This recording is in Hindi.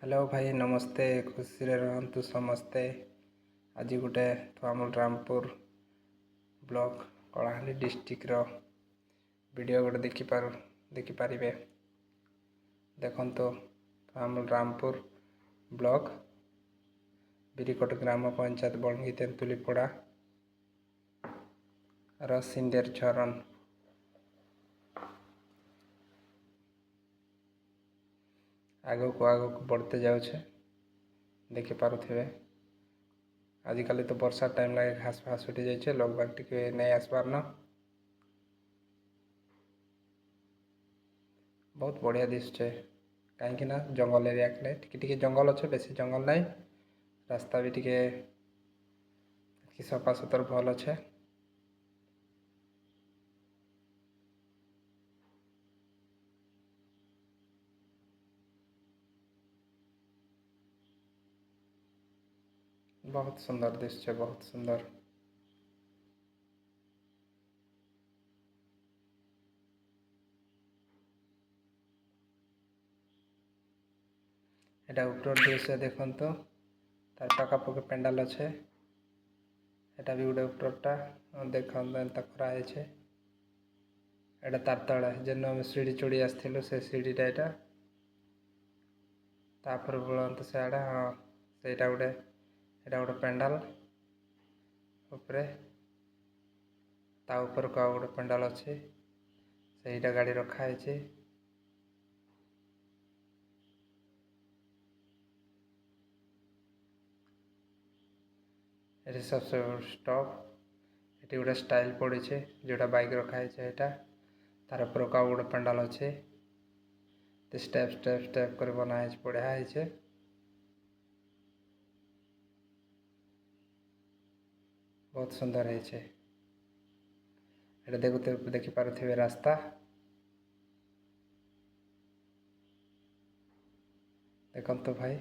हेलो भाई नमस्ते। खुशी रे रहंतु समस्ते। आज गोटे आम Rampur block Kalahandi district video गोटे देखिपारे। देखो आम रामपुर ब्लॉक बिरिकोट ग्राम पंचायत बणगी तेंतुलीपड़ा सिंडेर झरन आग को बढ़ते जाऊे देखिपे। आजिकल तो वर्षा टाइम लगे घास फास उठी जाइए लोग बाग टे नहीं आसबार न बहुत बढ़िया दिशे कहीं जंगल एरिया टे जंगल अच्छे बेसी जंगल नहीं रास्ता भी टे सफा सुतर भल अच्छे। बहुत सुंदर दृश्य बहुत सुंदर। एटा ऊपर दृश्य देखो तार पाखापाखि पेंडाल अच्छे। एटा भी गोटे उपरटा देख कराई एटा तार तले जेन आम सीढ़ी चढ़ी आसलु से सीढ़ीटा एटा तापर बुलत सियाड़े हाँ सेटा गोटे पेंडाल उपरे ता ऊपर को गोटे पेंडाल अच्छे सेटा गाड़ी रखाई सबसे स्टॉप ये गोटे स्टाइल पड़ी जोटा बाइक रखाई तार ऊपर का गोटे पेंडाल अच्छे स्टेप स्टेप स्टेप कर बनाई बढ़िया है। बहुत सुंदर है देखिपे रास्ता देखो भाई।